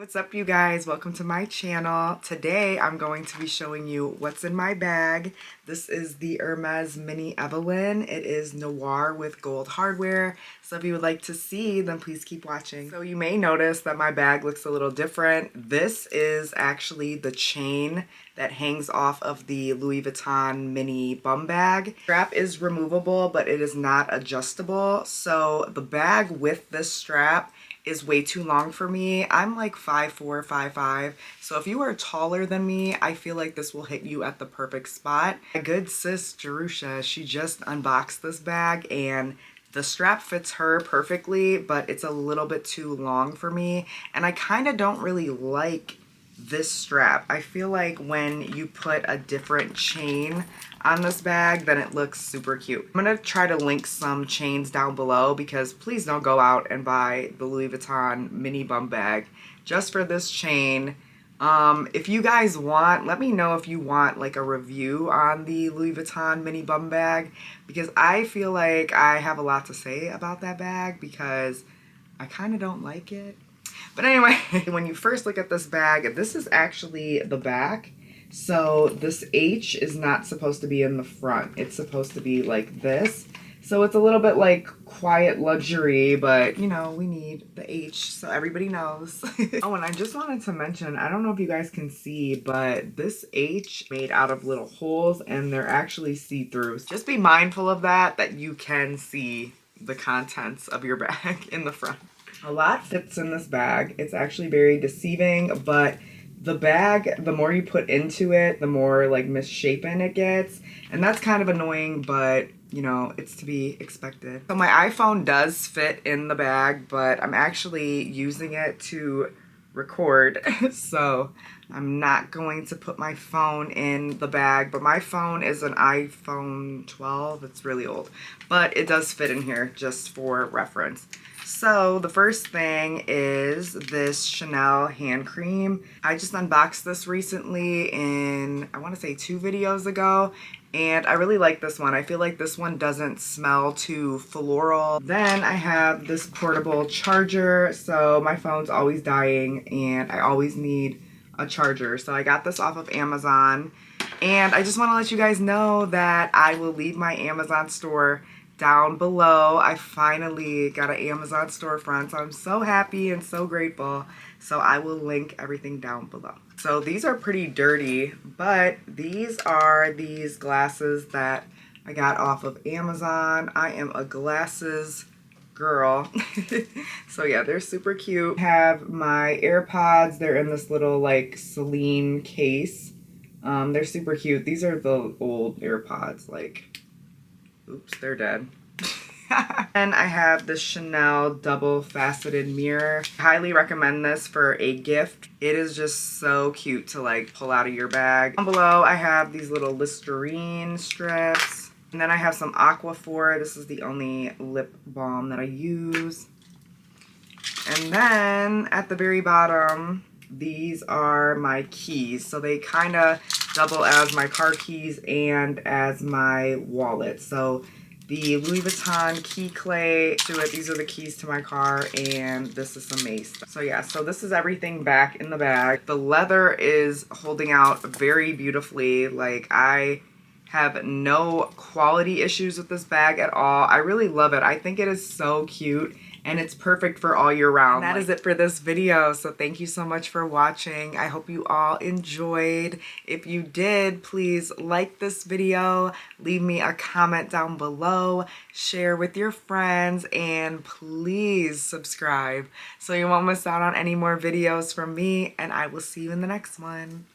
What's up you guys? Welcome to my channel. Today I'm going to be showing you what's in my bag. This is the Hermes Mini Evelyne. It is noir with gold hardware. So if you would like to see, then please keep watching. So you may notice that my bag looks a little different. This is actually the chain that hangs off of the Louis Vuitton mini bum bag. Strap is removable, but it is not adjustable. So the bag with this strap is way too long for me. I'm like 5'4", 5'5", so if you are taller than me, I feel like this will hit you at the perfect spot. My good sis Jerusha, she just unboxed this bag and the strap fits her perfectly, but it's a little bit too long for me, and I kind of don't really like this strap. I feel like when you put a different chain on this bag, then it looks super cute. I'm gonna try to link some chains down below because please don't go out and buy the Louis Vuitton mini bum bag just for this chain. If you guys want, let me know if you want like a review on the Louis Vuitton mini bum bag, because I feel like I have a lot to say about that bag because I kind of don't like it. But anyway, when you first look at this bag, this is actually the back. So this H is not supposed to be in the front. It's supposed to be like this. So it's a little bit like quiet luxury, but you know, we need the H so everybody knows. Oh, and I just wanted to mention, I don't know if you guys can see, but this H made out of little holes and they're actually see-through. Just be mindful of that you can see the contents of your bag in the front. A lot fits in this bag. It's actually very deceiving, but the bag, the more you put into it, the more like misshapen it gets. And that's kind of annoying, but you know, it's to be expected. So my iPhone does fit in the bag, but I'm actually using it to record. So I'm not going to put my phone in the bag, but my phone is an iPhone 12. It's really old, but it does fit in here just for reference. So the first thing is this Chanel hand cream. I just unboxed this recently in, I want to say 2 videos ago, and I really like this one. I feel like this one doesn't smell too floral. Then I have this portable charger. So my phone's always dying and I always need a charger. So I got this off of Amazon, and I just want to let you guys know that I will leave my Amazon store down below. I finally got an Amazon storefront, so I'm so happy and so grateful. So I will link everything down below. So these are pretty dirty, but these are these glasses that I got off of Amazon. I am a glasses girl. So yeah, they're super cute. I have my AirPods. They're in this little like Celine case. They're super cute. These are the old AirPods, like, oops, they're dead. And I have the Chanel double faceted mirror. I highly recommend this for a gift. It is just so cute to like pull out of your bag. Down below I have these little Listerine strips. And then I have some Aquaphor. This is the only lip balm that I use. And then at the very bottom, these are my keys. So they kind of double as my car keys and as my wallet. So the Louis Vuitton key clay to it. These are the keys to my car, and this is some mace. So yeah, so this is everything back in the bag. The leather is holding out very beautifully. Like, I have no quality issues with this bag at all. I really love it. I think it is so cute, and it's perfect for all year round. And that is it for this video. So thank you so much for watching. I hope you all enjoyed. If you did, please like this video, leave me a comment down below, share with your friends, and please subscribe so you won't miss out on any more videos from me, and I will see you in the next one.